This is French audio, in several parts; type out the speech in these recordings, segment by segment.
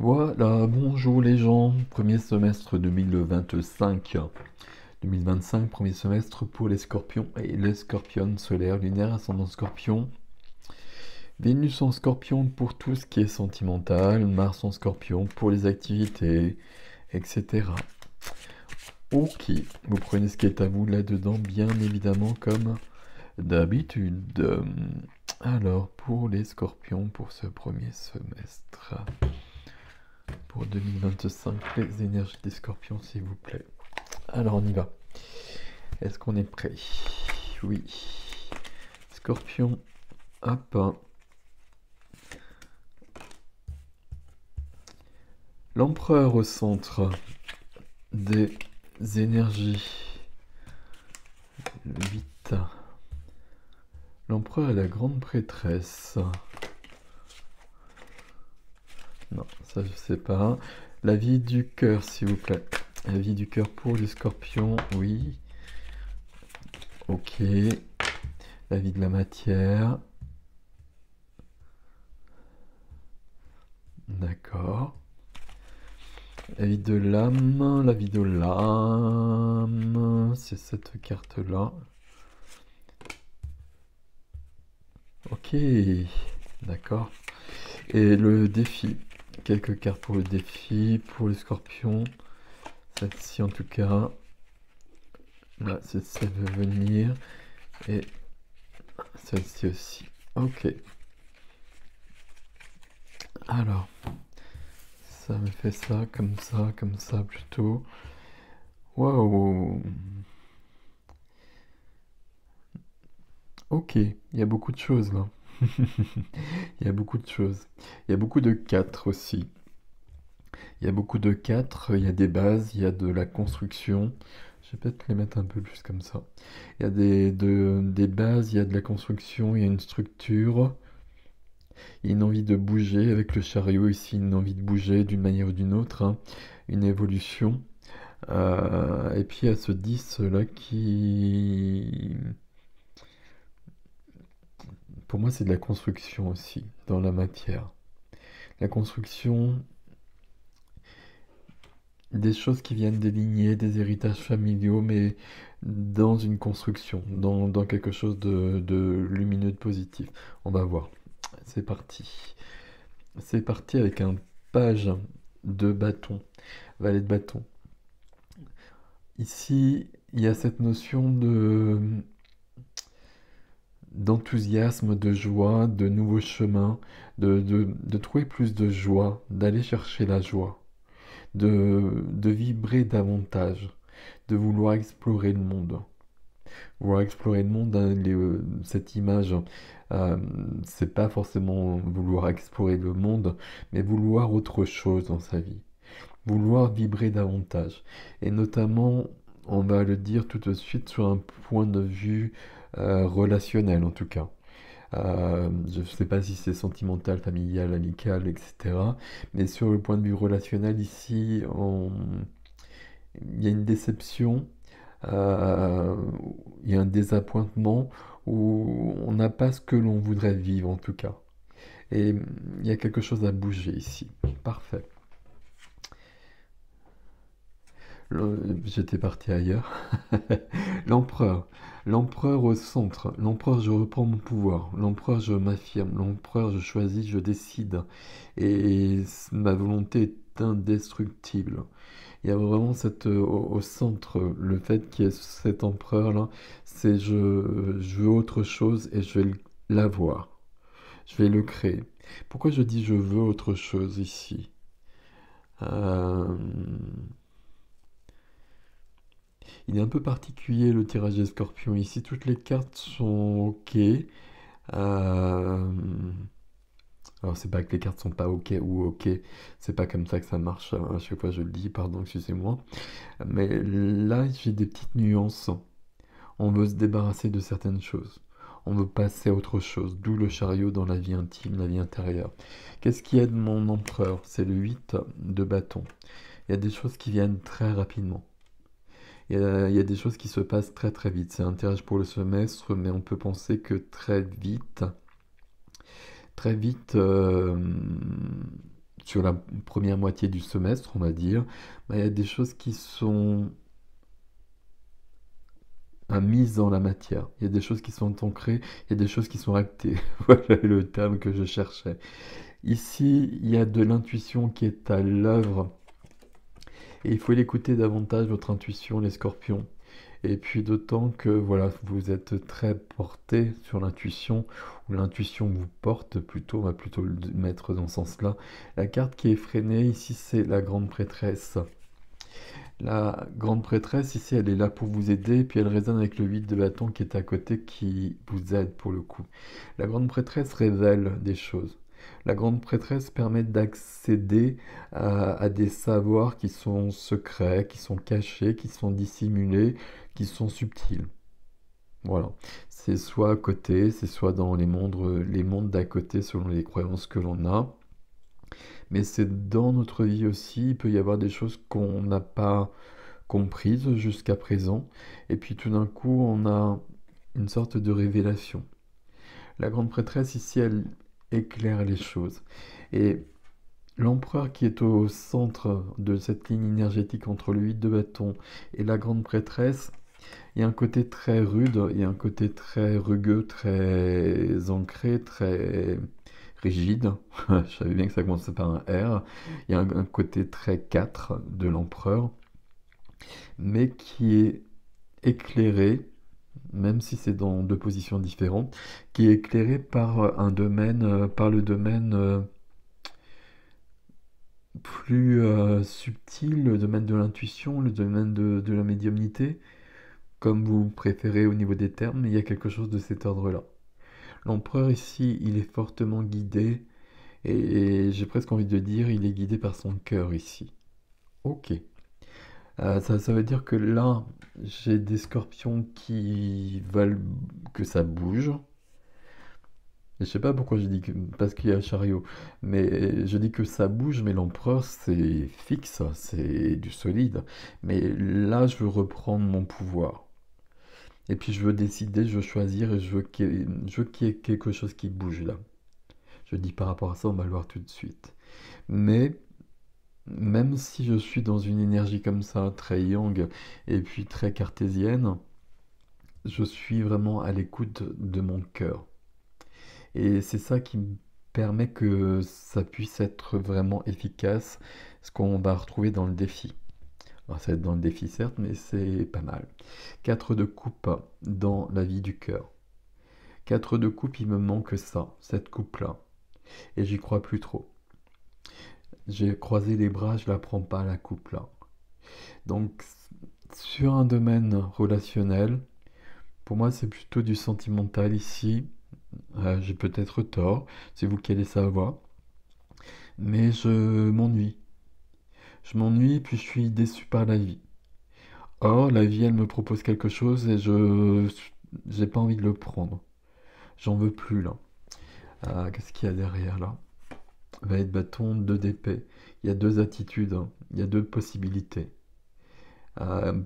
Voilà, bonjour les gens, premier semestre 2025. 2025, premier semestre pour les scorpions et les scorpions solaires, lunaire, ascendant scorpion. Vénus en scorpion pour tout ce qui est sentimental, Mars en scorpion pour les activités, etc. Ok, vous prenez ce qui est à vous là-dedans, bien évidemment, comme d'habitude. Alors, pour les scorpions, pour ce premier semestre. Pour 2025, les énergies des scorpions, s'il vous plaît. Alors, on y va. Est-ce qu'on est prêt? Oui. Scorpion, hop. L'empereur au centre des énergies. Le 8. L'empereur est la grande prêtresse. Non, ça je sais pas. La vie du cœur, s'il vous plaît. La vie du cœur pour les scorpions, oui. Ok. La vie de la matière. D'accord. La vie de l'âme, la vie de l'âme, c'est cette carte-là. Ok, d'accord. Et le défi, quelques cartes pour le défi, pour les scorpions. Celle-ci en tout cas. Là, celle-ci veut venir. Et celle-ci aussi. Ok. Alors, ça me fait ça, comme ça plutôt. Waouh. Ok, il y a beaucoup de choses là. Il y a beaucoup de choses. Il y a beaucoup de 4 aussi. Il y a beaucoup de 4, il y a des bases, il y a de la construction. Je vais peut-être les mettre un peu plus comme ça. Il y a des bases, il y a de la construction, il y a une structure. Il y a une envie de bouger avec le chariot ici, une envie de bouger d'une manière ou d'une autre, hein, une évolution. Et puis il y a ce 10 là qui... Pour moi c'est de la construction aussi, dans la matière. La construction, des choses qui viennent des lignées, des héritages familiaux, mais dans une construction, dans quelque chose de lumineux, de positif. On va voir. C'est parti. C'est parti avec un page de bâton, valet de bâton. Ici, il y a cette notion d'enthousiasme, de joie, de nouveaux chemins, de trouver plus de joie, d'aller chercher la joie, de vibrer davantage, de vouloir explorer le monde. Vouloir explorer le monde, hein, cette image, euh, c'est pas forcément vouloir explorer le monde, mais vouloir autre chose dans sa vie. Vouloir vibrer davantage. Et notamment, on va le dire tout de suite sur un point de vue relationnel en tout cas. Je ne sais pas si c'est sentimental, familial, amical, etc. Mais sur le point de vue relationnel, ici, il y a une déception, euh, il y a un désappointement où on n'a pas ce que l'on voudrait vivre en tout cas. Et il y a quelque chose à bouger ici. Parfait. J'étais parti ailleurs. L'empereur. L'empereur au centre. L'empereur, je reprends mon pouvoir. L'empereur, je m'affirme. L'empereur, je choisis, je décide. Et ma volonté est indestructible. Il y a vraiment au centre, le fait qu'il y ait cet empereur-là, c'est je veux autre chose et je vais l'avoir. Je vais le créer. Pourquoi je dis je veux autre chose ici? Euh, Il est un peu particulier le tirage des scorpions ici. Toutes les cartes sont ok. Alors c'est pas que les cartes sont pas ok ou ok. C'est pas comme ça que ça marche. À chaque fois je le dis, pardon, excusez-moi. Mais là j'ai des petites nuances. On veut se débarrasser de certaines choses. On veut passer à autre chose. D'où le chariot dans la vie intime, la vie intérieure. Qu'est-ce qui aide mon empereur? C'est le 8 de bâton. Il y a des choses qui viennent très rapidement. Il y a des choses qui se passent très très vite. C'est un tirage pour le semestre, mais on peut penser que très vite, sur la première moitié du semestre, on va dire, bah, il y a des choses qui sont mises dans la matière. Il y a des choses qui sont ancrées, il y a des choses qui sont actées. Voilà le terme que je cherchais. Ici, il y a de l'intuition qui est à l'œuvre. Et il faut l'écouter davantage, votre intuition, les scorpions. Et puis d'autant que voilà, vous êtes très porté sur l'intuition, ou l'intuition vous porte plutôt, on va plutôt le mettre dans ce sens-là. La carte qui est freinée ici, c'est la grande prêtresse. La grande prêtresse, ici, elle est là pour vous aider, puis elle résonne avec le 8 de bâton qui est à côté, qui vous aide pour le coup. La grande prêtresse révèle des choses. La grande prêtresse permet d'accéder à des savoirs qui sont secrets, qui sont cachés, qui sont dissimulés, qui sont subtils. Voilà. C'est soit à côté, c'est soit dans les mondes d'à côté selon les croyances que l'on a. Mais c'est dans notre vie aussi, il peut y avoir des choses qu'on n'a pas comprises jusqu'à présent. Et puis tout d'un coup, on a une sorte de révélation. La grande prêtresse ici, elle éclaire les choses. Et l'empereur qui est au centre de cette ligne énergétique entre le 8 de bâton et la grande prêtresse, il y a un côté très rude, il y a un côté très rugueux, très ancré, très rigide. Je savais bien que ça commençait par un R. Il y a un côté très 4 de l'empereur, mais qui est éclairé, même si c'est dans deux positions différentes, qui est éclairé par un domaine, par le domaine plus subtil, le domaine de l'intuition, le domaine de la médiumnité, comme vous préférez au niveau des termes, mais il y a quelque chose de cet ordre-là. L'empereur ici, il est fortement guidé, et j'ai presque envie de dire, il est guidé par son cœur ici. Ok. Ça veut dire que là, j'ai des scorpions qui veulent que ça bouge. Et je sais pas pourquoi je dis que, parce qu'il y a le chariot, mais je dis que ça bouge, mais l'empereur c'est fixe, c'est du solide. Mais là, je veux reprendre mon pouvoir. Et puis je veux décider, je veux choisir et je veux qu'il y ait quelque chose qui bouge là. Je dis par rapport à ça, on va le voir tout de suite. Mais même si je suis dans une énergie comme ça, très yang et puis très cartésienne, je suis vraiment à l'écoute de mon cœur. Et c'est ça qui me permet que ça puisse être vraiment efficace, ce qu'on va retrouver dans le défi. Alors, ça va être dans le défi certes, mais c'est pas mal. 4 de coupe dans la vie du cœur. 4 de coupe, il me manque ça, cette coupe-là. Et j'y crois plus trop. J'ai croisé les bras, je la prends pas, la coupe-là. Donc, sur un domaine relationnel, pour moi, c'est plutôt du sentimental ici. J'ai peut-être tort, c'est vous qui allez savoir. Mais je m'ennuie. Je m'ennuie, puis je suis déçu par la vie. Or, la vie, elle me propose quelque chose et je j'ai pas envie de le prendre. J'en veux plus là. Qu'est-ce qu'il y a derrière là? Valet de bâton, 2 d'épée. Il y a deux attitudes, hein. Il y a deux possibilités.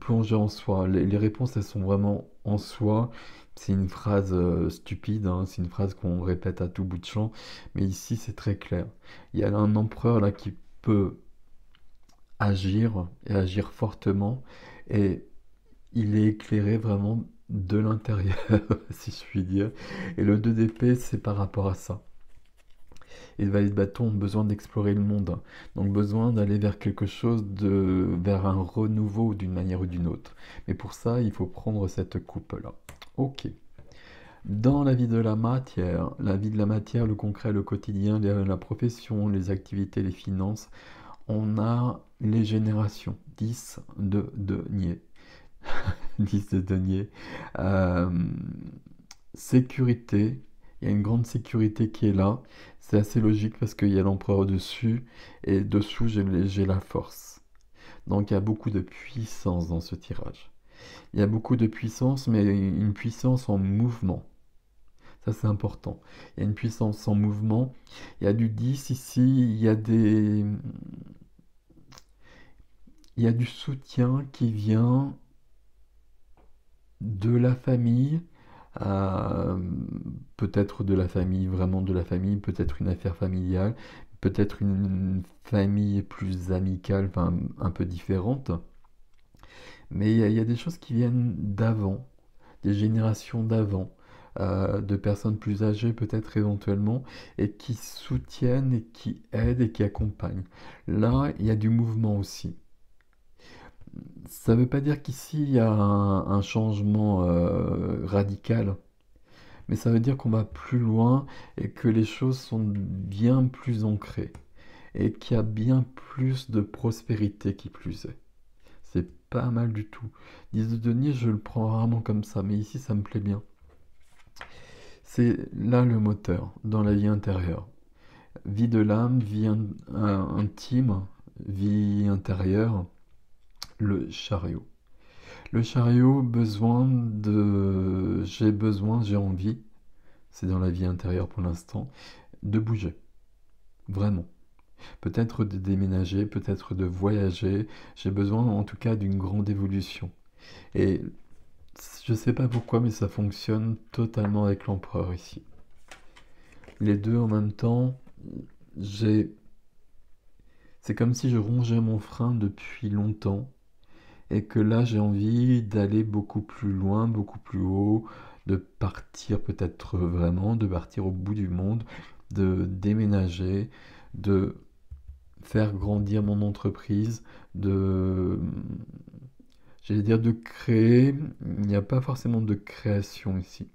Plonger en soi. Les réponses, elles sont vraiment en soi. C'est une phrase stupide, hein, c'est une phrase qu'on répète à tout bout de champ, mais ici c'est très clair. Il y a un empereur là qui peut agir et agir fortement, et il est éclairé vraiment de l'intérieur, si je puis dire. Et le 2 d'épée, c'est par rapport à ça. Et le valet de bâton ont besoin d'explorer le monde, donc besoin d'aller vers quelque chose vers un renouveau d'une manière ou d'une autre. Mais pour ça, il faut prendre cette coupe-là. Ok. Dans la vie de la matière, le concret, le quotidien, la profession, les activités, les finances, on a les générations. 10 de denier. 10 de denier. Euh, sécurité, il y a une grande sécurité qui est là. C'est assez logique parce qu'il y a l'empereur au-dessus et dessous j'ai la force. Donc il y a beaucoup de puissance dans ce tirage. Il y a beaucoup de puissance, mais une puissance en mouvement. Ça c'est important. Il y a une puissance en mouvement. Il y a du 10 ici, il y a du soutien qui vient de la famille, euh, peut-être de la famille, vraiment de la famille, peut-être une affaire familiale, peut-être une famille plus amicale, enfin un peu différente, mais il y a des choses qui viennent d'avant, des générations d'avant, de personnes plus âgées peut-être éventuellement, et qui soutiennent et qui aident et qui accompagnent. Là, il y a du mouvement aussi. Ça ne veut pas dire qu'ici il y a un changement radical, mais ça veut dire qu'on va plus loin et que les choses sont bien plus ancrées et qu'il y a bien plus de prospérité qui plus est. C'est pas mal du tout. 10 de denier, je le prends rarement comme ça, mais ici ça me plaît bien. C'est là le moteur dans la vie intérieure. Vie de l'âme, vie intime, vie intérieure, le chariot. Le chariot, j'ai envie, c'est dans la vie intérieure pour l'instant, de bouger, vraiment. Peut-être de déménager, peut-être de voyager, j'ai besoin en tout cas d'une grande évolution. Et je sais pas pourquoi, mais ça fonctionne totalement avec l'empereur ici. Les deux en même temps, j'ai... c'est comme si je rongeais mon frein depuis longtemps et que là j'ai envie d'aller beaucoup plus loin, beaucoup plus haut, de partir peut-être vraiment, de partir au bout du monde, de déménager, de faire grandir mon entreprise, de, j'allais dire de créer. Il n'y a pas forcément de création ici.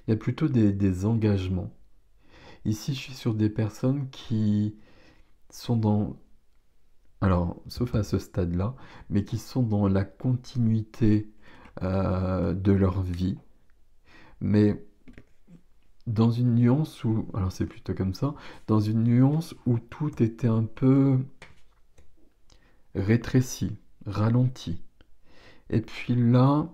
Il y a plutôt des engagements. Ici, je suis sur des personnes qui sont dans, alors, sauf à ce stade-là, mais qui sont dans la continuité de leur vie, mais dans une nuance où, alors c'est plutôt comme ça, dans une nuance où tout était un peu rétréci, ralenti. Et puis là,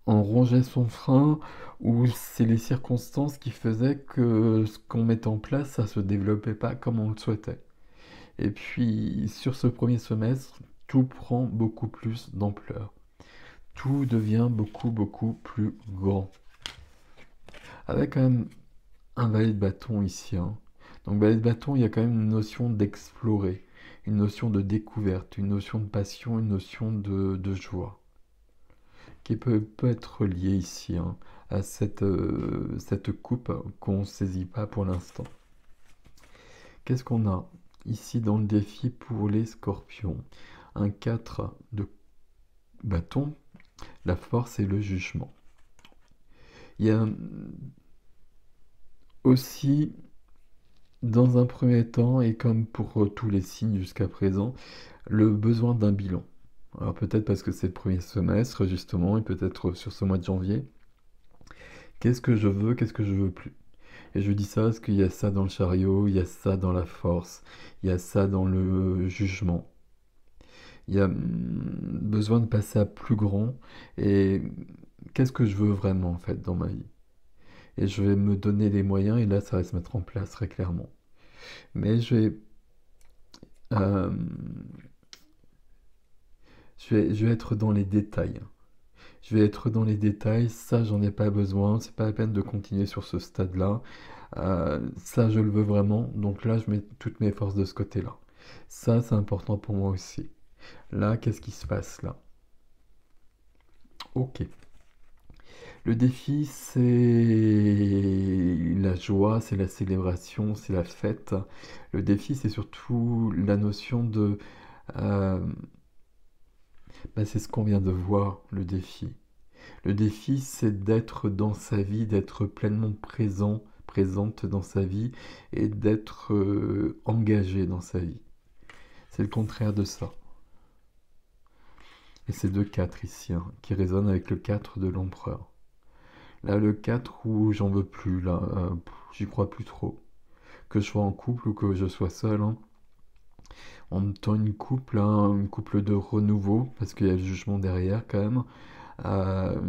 on rongeait son frein, où c'est les circonstances qui faisaient que ce qu'on met en place, ça se développait pas comme on le souhaitait. Et puis, sur ce premier semestre, tout prend beaucoup plus d'ampleur. Tout devient beaucoup, beaucoup plus grand. Avec quand même un valet de bâton ici, hein. Donc, valet de bâton, il y a quand même une notion d'explorer, une notion de découverte, une notion de passion, une notion de joie, qui peut être liée ici, hein, à cette coupe qu'on ne saisit pas pour l'instant. Qu'est-ce qu'on a ici dans le défi pour les scorpions? Un 4 de bâton, la force et le jugement. Il y a aussi, dans un premier temps, et comme pour tous les signes jusqu'à présent, le besoin d'un bilan. Alors peut-être parce que c'est le premier semestre, justement, et peut-être sur ce mois de janvier. Qu'est-ce que je veux, qu'est-ce que je veux plus? Et je dis ça parce qu'il y a ça dans le chariot, il y a ça dans la force, il y a ça dans le jugement. Il y a besoin de passer à plus grand. Et qu'est-ce que je veux vraiment en fait dans ma vie? Et je vais me donner les moyens et là ça va se mettre en place très clairement. Mais euh, je vais être dans les détails. Je vais être dans les détails, ça j'en ai pas besoin, c'est pas la peine de continuer sur ce stade-là. Ça je le veux vraiment, donc là je mets toutes mes forces de ce côté-là. Ça c'est important pour moi aussi. Là, qu'est-ce qui se passe là? Ok. Le défi, c'est la joie, c'est la célébration, c'est la fête. Le défi, c'est surtout la notion de... euh, c'est ce qu'on vient de voir, le défi. Le défi, c'est d'être dans sa vie, d'être pleinement présent, présente dans sa vie et d'être engagé dans sa vie. C'est le contraire de ça. Et c'est 2-4 ici, hein, qui résonne avec le 4 de l'empereur. Là, le 4 où j'en veux plus, là, j'y crois plus trop. Que je sois en couple ou que je sois seul, hein. En même temps, une couple de renouveau, parce qu'il y a le jugement derrière quand même. Euh,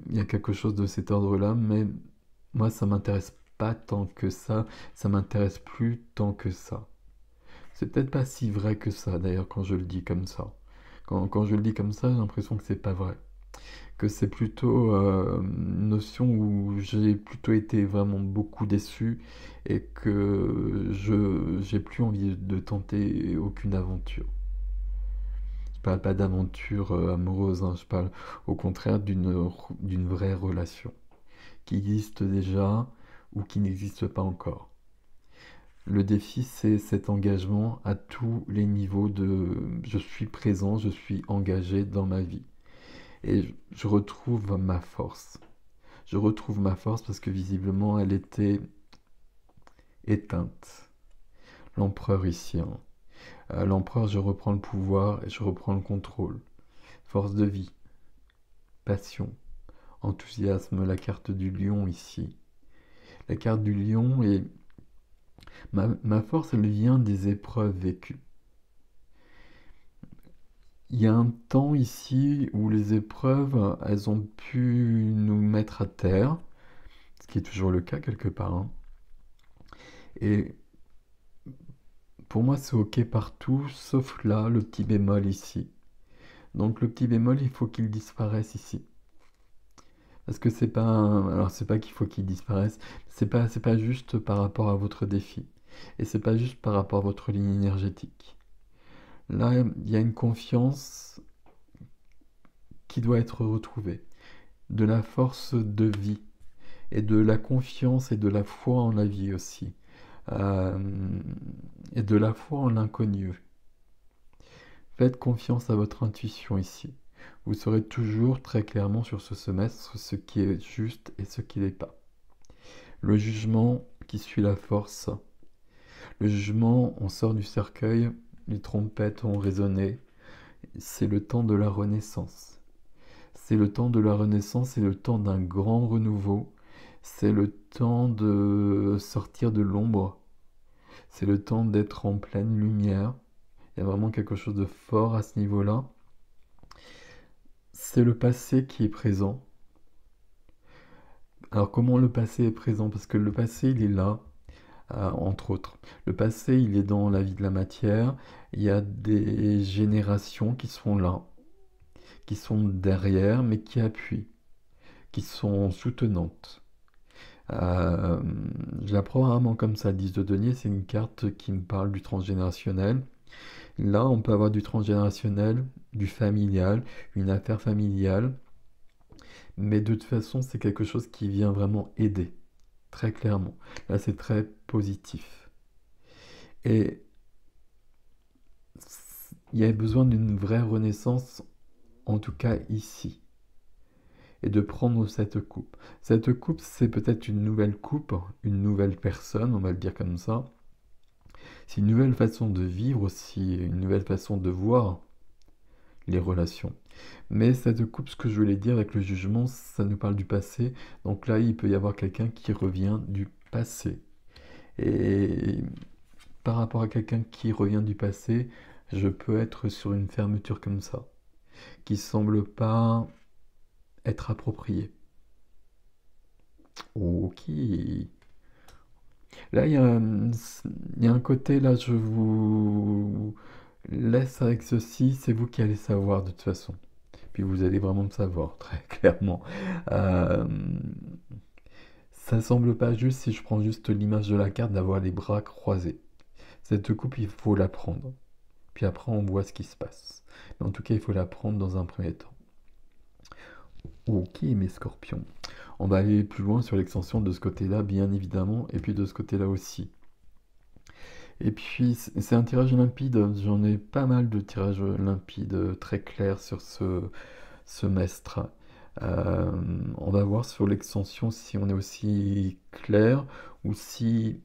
il y a quelque chose de cet ordre-là, mais moi, ça m'intéresse pas tant que ça m'intéresse plus tant que ça. C'est peut-être pas si vrai que ça, d'ailleurs, quand je le dis comme ça. Quand je le dis comme ça, j'ai l'impression que c'est pas vrai. que c'est plutôt une notion où j'ai plutôt été vraiment beaucoup déçu et que je j'ai plus envie de tenter aucune aventure. Je parle pas d'aventure amoureuse, hein, je parle au contraire d'une vraie relation qui existe déjà ou qui n'existe pas encore. Le défi, c'est cet engagement à tous les niveaux de je suis présent, je suis engagé dans ma vie. Et je retrouve ma force. Je retrouve ma force parce que visiblement elle était éteinte. L'empereur ici, hein. L'empereur, je reprends le pouvoir et je reprends le contrôle. Force de vie, passion, enthousiasme, la carte du lion ici. La carte du lion et ma force, elle vient des épreuves vécues. Il y a un temps ici où les épreuves, elles ont pu nous mettre à terre, ce qui est toujours le cas quelque part, hein. Et pour moi, c'est OK partout, sauf là, le petit bémol ici. Donc le petit bémol, il faut qu'il disparaisse ici. Parce que c'est pas alors c'est pas qu'il faut qu'il disparaisse, c'est pas juste par rapport à votre défi. Et c'est pas juste par rapport à votre ligne énergétique. Là, il y a une confiance qui doit être retrouvée, de la force de vie, et de la confiance et de la foi en la vie aussi, euh, et de la foi en l'inconnu. Faites confiance à votre intuition ici. Vous saurez toujours très clairement sur ce semestre ce qui est juste et ce qui n'est pas. Le jugement qui suit la force. Le jugement, on sort du cercueil, les trompettes ont résonné. C'est le temps de la renaissance. C'est le temps de la renaissance, c'est le temps d'un grand renouveau. C'est le temps de sortir de l'ombre. C'est le temps d'être en pleine lumière. Il y a vraiment quelque chose de fort à ce niveau-là. C'est le passé qui est présent. Alors comment le passé est présent? Parce que le passé, il est là, entre autres. Le passé, il est dans la vie de la matière. Il y a des générations qui sont là, qui sont derrière, mais qui appuient, qui sont soutenantes. Euh, je la prends vraiment comme ça, 10 de denier, c'est une carte qui me parle du transgénérationnel. Là, on peut avoir du transgénérationnel, du familial, une affaire familiale, mais de toute façon, c'est quelque chose qui vient vraiment aider, très clairement. Là, c'est très positif. Et il y a besoin d'une vraie renaissance, en tout cas ici, et de prendre cette coupe. Cette coupe, c'est peut-être une nouvelle coupe, une nouvelle personne, on va le dire comme ça. C'est une nouvelle façon de vivre aussi, une nouvelle façon de voir les relations. Mais cette coupe, ce que je voulais dire avec le jugement, ça nous parle du passé. Donc là, il peut y avoir quelqu'un qui revient du passé. Et par rapport à quelqu'un qui revient du passé, je peux être sur une fermeture comme ça, qui semble pas être appropriée. Ok. Là, il y a un côté, là, je vous laisse avec ceci, c'est vous qui allez savoir de toute façon. Puis vous allez vraiment le savoir, très clairement. Euh, Ça semble pas juste, si je prends juste l'image de la carte, d'avoir les bras croisés. Cette coupe, il faut la prendre. Puis après, on voit ce qui se passe. Mais en tout cas, il faut la prendre dans un premier temps. Ok, mes scorpions. On va aller plus loin sur l'extension de ce côté-là, bien évidemment, et puis de ce côté-là aussi. Et puis, c'est un tirage limpide. J'en ai pas mal de tirages limpides, très clairs sur ce semestre. Euh, on va voir sur l'extension si on est aussi clair ou si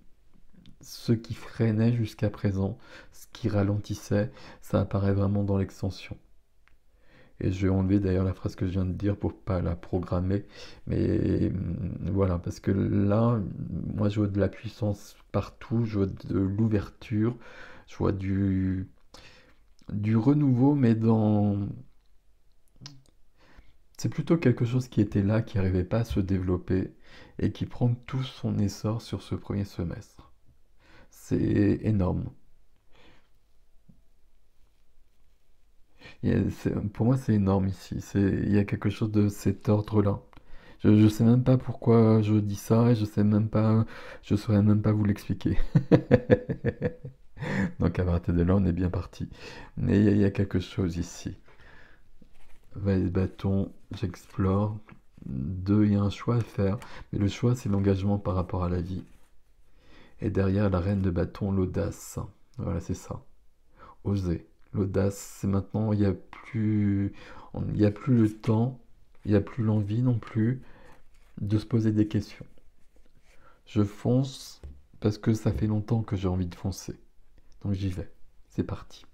ce qui freinait jusqu'à présent, ce qui ralentissait, ça apparaît vraiment dans l'extension. Et je vais enlever d'ailleurs la phrase que je viens de dire pour pas la programmer. Mais voilà, parce que là, moi je vois de la puissance partout, je vois de l'ouverture, je vois du renouveau, mais dans... C'est plutôt quelque chose qui était là, qui n'arrivait pas à se développer et qui prend tout son essor sur ce premier semestre. C'est énorme. Pour moi, c'est énorme ici. Il y a quelque chose de cet ordre-là. Je ne sais même pas pourquoi je dis ça et je sais même pas, je saurais même pas vous l'expliquer. Donc à partir de là, on est bien parti. Mais il y a quelque chose ici. Valet de bâton, j'explore. Deux, il y a un choix à faire. Mais le choix, c'est l'engagement par rapport à la vie. Et derrière la reine de bâton, l'audace. Voilà, c'est ça. Oser. L'audace, c'est maintenant, il y a plus le temps, il n'y a plus l'envie non plus de se poser des questions. Je fonce parce que ça fait longtemps que j'ai envie de foncer. Donc j'y vais. C'est parti.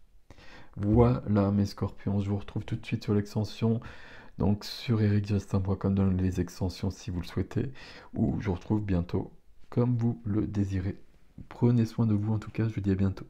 Voilà mes scorpions, je vous retrouve tout de suite sur l'extension, donc sur ericjustin.com dans les extensions si vous le souhaitez, ou je vous retrouve bientôt comme vous le désirez. Prenez soin de vous en tout cas, je vous dis à bientôt.